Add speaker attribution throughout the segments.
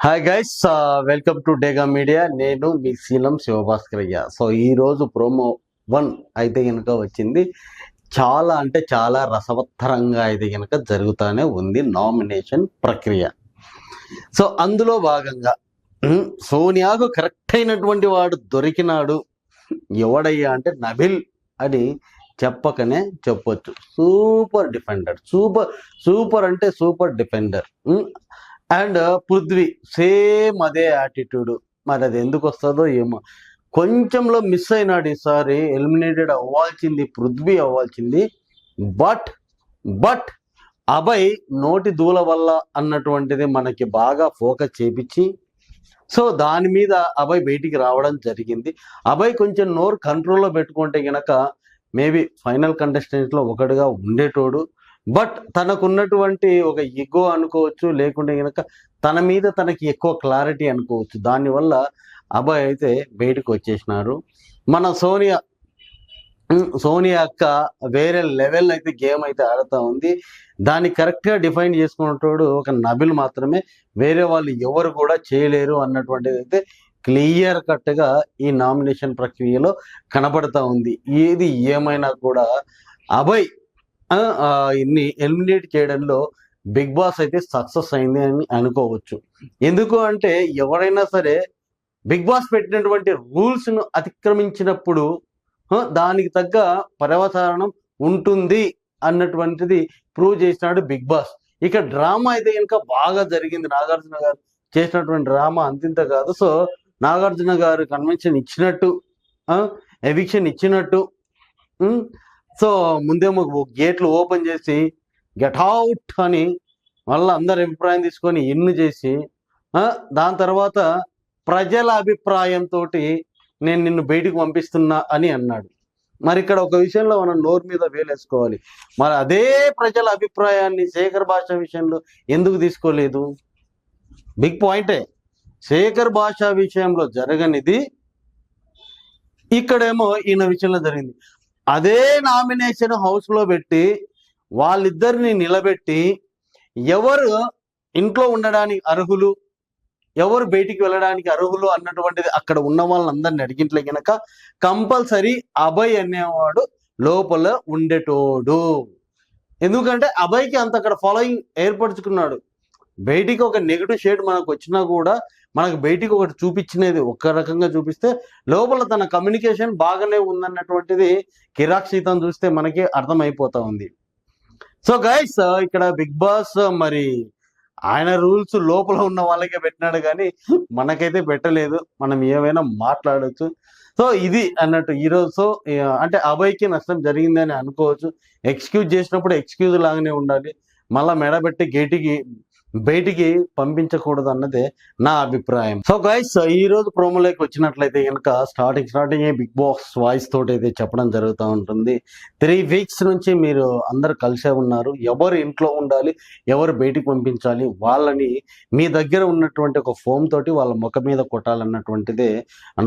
Speaker 1: Hi guys, welcome to డేగా media. నేను మీ శీలం శివభాస్కరయ్య. So ఈ రోజు ప్రోమో 1 అయితే కనుక వచ్చింది. చాలా అంటే చాలా రసవత్తరంగా అయితే కనుక జరుగుతూనే ఉంది నామినేషన్ ప్రక్రియ. సో అందులో భాగంగా సోనియాకు కరెక్ట్ అయినటువంటి వాడు దొరికినాడు. ఎవడయ్యా అంటే నబిల్ అని చెప్పకనే చెప్పొచ్చు. సూపర్ డిఫెండర్, సూపర్ సూపర్ అంటే super defender. And Prithvi same అదే యాటిట్యూడ్. మరి అది ఎందుకు వస్తుందో ఏమో. కొంచెంలో మిస్ అయినాడు ఈసారి. ఎలిమినేటెడ్ అవ్వాల్సింది పృథ్వీ అవ్వాల్సింది. బట్ బట్ అభయ్ నోటి దూల వల్ల అన్నటువంటిది మనకి బాగా ఫోకస్ చేపించి, సో దాని మీద అభయ్ బయటికి రావడం జరిగింది. అభయ్ కొంచెం నోరు కంట్రోల్లో పెట్టుకుంటే గనక మేబీ ఫైనల్ కంటెస్టెంట్స్లో ఒకటిగా ఉండేటోడు. బట్ తనకున్నటువంటి ఒక ఈగో అనుకోవచ్చు, లేకుంటే కనుక తన మీద తనకి ఎక్కువ క్లారిటీ అనుకోవచ్చు. దానివల్ల అభయ్ అయితే బయటకు వచ్చేసినారు. మన సోనియా అక్క వేరే లెవెల్ అయితే గేమ్ అయితే ఆడుతూ ఉంది. దాన్ని కరెక్ట్గా డిఫైన్ చేసుకున్నటోడు ఒక నబిల్ మాత్రమే. వేరే వాళ్ళు ఎవరు కూడా చేయలేరు అన్నటువంటిది అయితే క్లియర్ కట్గా ఈ నామినేషన్ ప్రక్రియలో కనబడతా ఉంది. ఏది ఏమైనా కూడా అభయ్ ఇన్ని ఎలిమినేట్ చేయడంలో బిగ్ బాస్ అయితే సక్సెస్ అయింది అని అనుకోవచ్చు. ఎందుకు అంటే ఎవరైనా సరే బిగ్ బాస్ పెట్టినటువంటి రూల్స్ను అతిక్రమించినప్పుడు దానికి తగ్గ పర్యవసానం ఉంటుంది అన్నటువంటిది ప్రూవ్ చేసినాడు బిగ్ బాస్. ఇక డ్రామా అయితే ఇంకా బాగా జరిగింది. నాగార్జున గారు చేసినటువంటి డ్రామా అంతింత కాదు. సో నాగార్జున గారు కన్వెన్షన్ ఇచ్చినట్టు, ఎవిక్షన్ ఇచ్చినట్టు, సో ముందేమో గేట్లు ఓపెన్ చేసి గెట్ అవుట్ అని మళ్ళీ అందరి అభిప్రాయం తీసుకొని ఇన్ను చేసి, దాని తర్వాత ప్రజల అభిప్రాయంతో నేను నిన్ను బయటికి పంపిస్తున్నా అని అన్నాడు. మరి ఇక్కడ ఒక విషయంలో మనం నోరు మీద వేలేసుకోవాలి. మరి అదే ప్రజల అభిప్రాయాన్ని శేఖర్ భాష విషయంలో ఎందుకు తీసుకోలేదు? బిగ్ పాయింటే. శేఖర్ భాష విషయంలో జరగనిది ఇక్కడేమో ఈయన విషయంలో జరిగింది. అదే నామినేషన్ హౌస్లో పెట్టి వాళ్ళిద్దరిని నిలబెట్టి ఎవరు ఇంట్లో ఉండడానికి అర్హులు, ఎవరు బయటికి వెళ్ళడానికి అర్హులు అన్నటువంటిది అక్కడ ఉన్న వాళ్ళందరిని అడిగింట్లే కనుక కంపల్సరీ అభయ్ అనేవాడు లోపల ఉండేటోడు. ఎందుకంటే అభయ్కి అంత అక్కడ ఫాలోయింగ్ ఏర్పరచుకున్నాడు. బయటికి ఒక నెగిటివ్ షేడ్ మనకు వచ్చినా కూడా మనకు బయటికి ఒకటి చూపించినది ఒక రకంగా చూపిస్తే లోపల తన కమ్యూనికేషన్ బాగానే ఉందన్నటువంటిది కిరాక్ సీతం చూస్తే మనకి అర్థమైపోతా ఉంది. సో గైస్, ఇక్కడ బిగ్ బాస్ మరి ఆయన రూల్స్ లోపల ఉన్న వాళ్ళకే పెట్టినాడు కానీ మనకైతే పెట్టలేదు. మనం ఏమైనా మాట్లాడవచ్చు. సో ఇది అన్నట్టు ఈరోజు. సో అంటే అభయ్కి నష్టం జరిగిందని అనుకోవచ్చు. ఎక్స్క్యూజ్ చేసినప్పుడు ఎక్స్క్యూజ్ లాగానే ఉండాలి. మళ్ళీ మెడబెట్టి గేటికి బయటికి పంపించకూడదు అన్నదే నా అభిప్రాయం. సో గైస్, ఈ రోజు ప్రోమోలోకి వచ్చినట్లయితే కనుక స్టార్టింగ్ బిగ్ బాస్ వాయిస్ తోటి అయితే చెప్పడం జరుగుతూ ఉంటుంది. 3 వీక్స్ నుంచి మీరు అందరు కలిసే ఉన్నారు. ఎవరు ఇంట్లో ఉండాలి, ఎవరు బయటికి పంపించాలి, వాళ్ళని మీ దగ్గర ఉన్నటువంటి ఒక ఫోమ్ తోటి వాళ్ళ ముఖం మీద కొట్టాలన్నటువంటిదే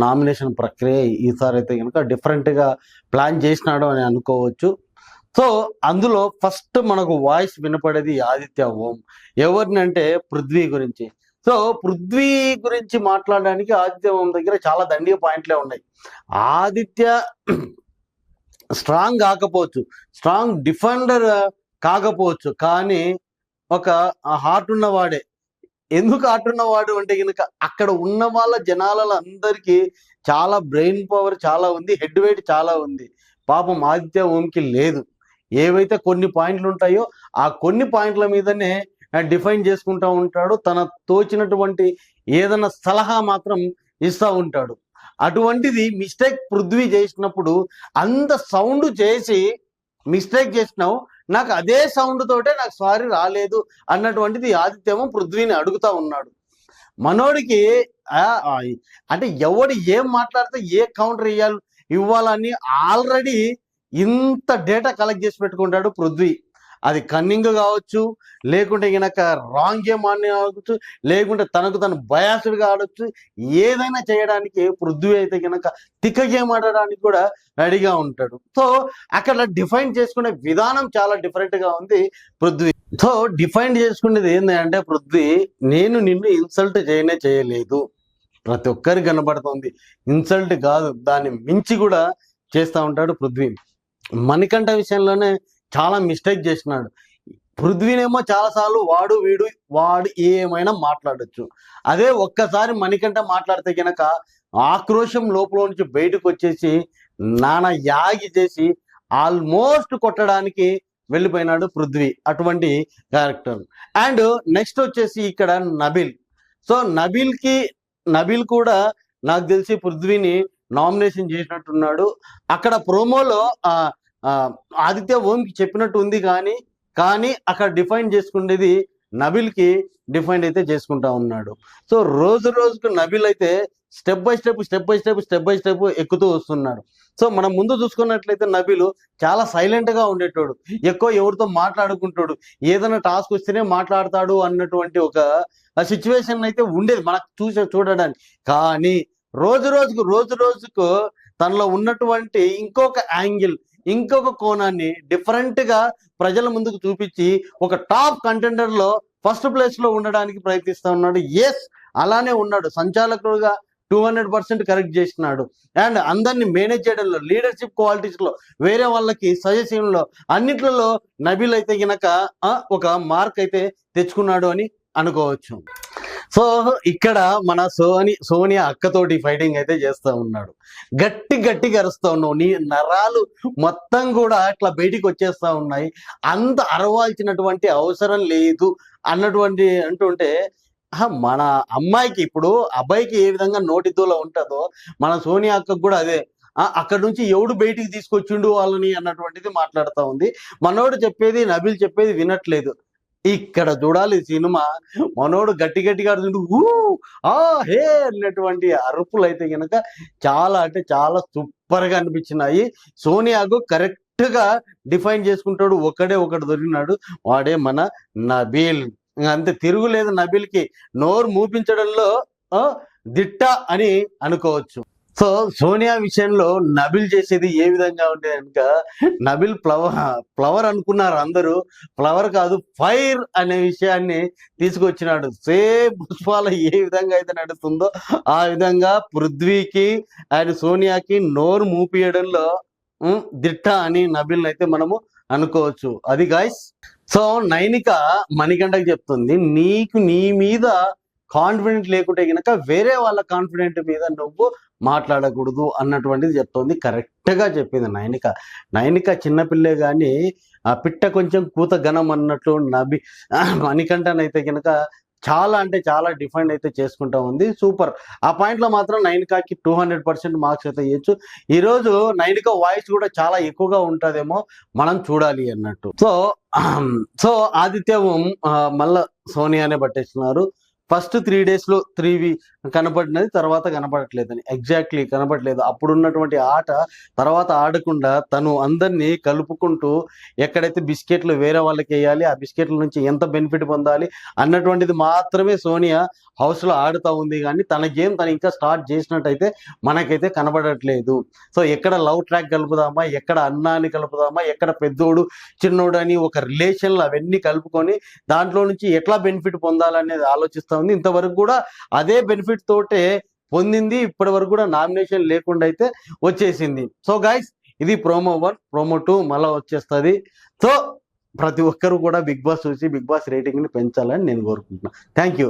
Speaker 1: నామినేషన్ ప్రక్రియ. ఈసారి అయితే కనుక డిఫరెంట్గా ప్లాన్ చేసినాడు అని అనుకోవచ్చు. సో అందులో ఫస్ట్ మనకు వాయిస్ వినపడేది ఆదిత్య ఓం. ఎవరిని అంటే పృథ్వీ గురించి. సో పృథ్వీ గురించి మాట్లాడడానికి ఆదిత్య ఓం దగ్గర చాలా దండియ పాయింట్లే ఉన్నాయి. ఆదిత్య స్ట్రాంగ్ కాకపోవచ్చు, స్ట్రాంగ్ డిఫెండర్ కాకపోవచ్చు, కానీ ఒక హార్ట్ ఉన్నవాడే. ఎందుకు హార్ట్ ఉన్నవాడు అంటే కనుక అక్కడ ఉన్న వాళ్ళ జనాలలో అందరికీ చాలా బ్రెయిన్ పవర్ చాలా ఉంది, హెడ్ వెయిట్ చాలా ఉంది. పాపం ఆదిత్య ఓంకి లేదు. ఏవైతే కొన్ని పాయింట్లు ఉంటాయో ఆ కొన్ని పాయింట్ల మీదనే డిఫైన్ చేసుకుంటూ ఉంటాడు. తన తోచినటువంటి ఏదైనా సలహా మాత్రం ఇస్తూ ఉంటాడు. అటువంటిది మిస్టేక్ పృథ్వీ చేసినప్పుడు అంత సౌండ్ చేసి మిస్టేక్ చేసినావు, నాకు అదే సౌండ్ తోటే నాకు సారీ రాలేదు అన్నటువంటిది ఆదిత్యమో పృథ్వీని అడుగుతా ఉన్నాడు. మనోడికి అంటే ఎవడు ఏం మాట్లాడితే ఏ కౌంటర్ ఇవ్వాలని ఆల్రెడీ ఇంత డేటా కలెక్ట్ చేసి పెట్టుకుంటాడు పృథ్వీ. అది కన్నింగ్ కావచ్చు, లేకుంటే గనక రాంగ్ గేమ్ ఆడి కావచ్చు, లేకుంటే తనకు తను బయాసుడ్గా ఆడొచ్చు. ఏదైనా చేయడానికి పృథ్వీ అయితే గనక తిక్క గేమ్ ఆడడానికి కూడా రెడీగా ఉంటాడు. సో అక్కడ డిఫైన్ చేసుకునే విధానం చాలా డిఫరెంట్ గా ఉంది పృథ్వీ. సో డిఫైన్ చేసుకునేది ఏంటంటే పృథ్వీ, నేను నిన్ను ఇన్సల్ట్ చేయలేదు, ప్రతి ఒక్కరికి కనబడుతుంది. ఇన్సల్ట్ కాదు, దాన్ని మించి కూడా చేస్తూ ఉంటాడు పృథ్వీ. మణికంఠ విషయంలోనే చాలా మిస్టేక్ చేసినాడు. పృథ్వీనేమో చాలాసార్లు వాడు ఏమైనా మాట్లాడొచ్చు. అదే ఒక్కసారి మణికంఠ మాట్లాడితే కనుక ఆక్రోశం లోపల నుంచి బయటకు వచ్చేసి నానా యాగి చేసి ఆల్మోస్ట్ కొట్టడానికి వెళ్ళిపోయినాడు పృథ్వీ. అటువంటి క్యారెక్టర్. అండ్ నెక్స్ట్ వచ్చేసి ఇక్కడ నబిల్. సో నబిల్ కూడా నాకు తెలిసి పృథ్వీని నామినేషన్ చేసినట్టున్నాడు. అక్కడ ప్రోమోలో ఆదిత్య ఓంకి చెప్పినట్టు ఉంది, కానీ అక్కడ డిఫైన్ చేసుకునేది నబిల్కి డిఫైన్ అయితే చేసుకుంటా ఉన్నాడు. సో రోజుకు నబిల్ అయితే స్టెప్ బై స్టెప్ ఎక్కుతూ వస్తున్నాడు. సో మనం ముందు చూసుకున్నట్లయితే నబిల్ చాలా సైలెంట్ గా ఉండేటోడు, ఎక్కువ ఎవరితో మాట్లాడుకుంటాడు, ఏదైనా టాస్క్ వస్తేనే మాట్లాడతాడు అన్నటువంటి ఒక సిచ్యువేషన్ అయితే ఉండేది మనకు చూడడానికి. కానీ రోజుకు తనలో ఉన్నటువంటి ఇంకొక యాంగిల్, ఇంకొక కోణాన్ని డిఫరెంట్ గా ప్రజల ముందుకు చూపించి ఒక టాప్ కంటెండర్ లో ఫస్ట్ ప్లేస్ లో ఉండడానికి ప్రయత్నిస్తూ ఉన్నాడు. ఎస్, అలానే ఉన్నాడు. సంచాలకుడుగా 200% కరెక్ట్ చేసినాడు. అండ్ అందరినీ మేనేజ్ చేయడంలో, లీడర్షిప్ క్వాలిటీస్ లో, వేరే వాళ్ళకి సజెషన్ లో, అన్నిట్లలో నబిల్ అయితే గనక ఒక మార్క్ అయితే తెచ్చుకున్నాడు అని అనుకోవచ్చు. ఇక్కడ మన సోనియా అక్కతోటి ఫైటింగ్ అయితే చేస్తూ ఉన్నాడు. గట్టిగా అరుస్తూ ఉన్నావు, నీ నరాలు మొత్తం కూడా అట్లా బయటికి వచ్చేస్తా ఉన్నాయి, అంత అరవాల్సినటువంటి అవసరం లేదు అన్నటువంటి అంటుంటే, మన అమ్మాయికి ఇప్పుడు అబ్బాయికి ఏ విధంగా నోటి దూల ఉంటుందో మన సోనియా అక్కకు కూడా అదే. అక్కడ నుంచి ఎవడు బయటికి తీసుకొచ్చిండు వాళ్ళని అన్నటువంటిది మాట్లాడుతూ ఉంది. మనోడు చెప్పేది, నబిల్ చెప్పేది వినట్లేదు. ఇక్కడ చూడాలి సినిమా, మనోడు గట్టిగా అడుగుతుండు హే అన్నటువంటి అరుపులు అయితే కనుక చాలా అంటే చాలా సూపర్ గా అనిపించినాయి. సోనియాకు కరెక్ట్ గా డిఫైన్ చేసుకుంటాడు, ఒకడు దొరికినాడు, వాడే మన నబిల్. అంతే, తిరుగులేదు నబిల్కి. నోరు మూపించడంలో దిట్ట అని అనుకోవచ్చు. సో సోనియా విషయంలో నబిల్ చేసేది ఏ విధంగా ఉంటే కనుక, నబిల్ ఫ్లవర్ అనుకున్నారు అందరూ, ఫ్లవర్ కాదు ఫైర్ అనే విషయాన్ని తీసుకొచ్చినాడు. సేమ్ పుష్పాల ఏ విధంగా అయితే నడుస్తుందో ఆ విధంగా పృథ్వీకి అండ్ సోనియాకి నోరు మూపియడంలో దిట్ట అని నబిల్ అయితే మనము అనుకోవచ్చు. అది గాయస్. సో నైనిక మణికంఠకి చెప్తుంది, నీకు నీ మీద కాన్ఫిడెంట్ లేకుంటే గనక వేరే వాళ్ళ కాన్ఫిడెంట్ మీద నువ్వు మాట్లాడకూడదు అన్నటువంటిది చెప్తోంది. కరెక్ట్ గా చెప్పింది నైనిక చిన్నపిల్లే గాని ఆ పిట్ట కొంచెం కూత ఘనం అన్నట్లు మణికంఠనైతే కనుక చాలా అంటే చాలా డిఫైన్ అయితే చేసుకుంటా ఉంది. సూపర్. ఆ పాయింట్ లో మాత్రం నైనికాకి 200% మార్క్స్ అయితే ఇవ్వచ్చు. ఈ రోజు నైనిక వాయిస్ కూడా చాలా ఎక్కువగా ఉంటుందేమో, మనం చూడాలి అన్నట్టు. సో ఆదిత్య మళ్ళా సోనియానే పట్టేస్తున్నారు. ఫస్ట్ 3 days లో 3 కనపడినది, తర్వాత కనపడట్లేదని. ఎగ్జాక్ట్లీ కనపడలేదు. అప్పుడున్నటువంటి ఆట తర్వాత ఆడకుండా తను అందరినీ కలుపుకుంటూ ఎక్కడైతే బిస్కెట్లు వేరే వాళ్ళకి వేయాలి, ఆ బిస్కెట్ల నుంచి ఎంత బెనిఫిట్ పొందాలి అన్నటువంటిది మాత్రమే సోనియా హౌస్ లో ఆడుతూ ఉంది. కానీ తన గేమ్ తను ఇంకా స్టార్ట్ చేసినట్టయితే మనకైతే కనబడట్లేదు. సో ఎక్కడ లవ్ ట్రాక్ కలుపుదామా, ఎక్కడ అన్నాన్ని కలుపుదామా, ఎక్కడ పెద్దోడు చిన్నోడు అని ఒక రిలేషన్లు అవన్నీ కలుపుకొని దాంట్లో నుంచి ఎట్లా బెనిఫిట్ పొందాలనేది ఆలోచిస్తూ ఉంది. ఇంతవరకు కూడా అదే బెనిఫిట్ తోటే పొందింది. ఇప్పటి వరకు కూడా నామినేషన్ లేకుండా అయితే వచ్చేసింది. సో గైస్, ఇది ప్రోమో 1. ప్రోమో 2 మళ్ళీ వచ్చేస్తుంది. సో ప్రతి ఒక్కరు కూడా బిగ్ బాస్ చూసి బిగ్ బాస్ రేటింగ్ ని పెంచాలని నేను కోరుకుంటున్నాను. Thank you.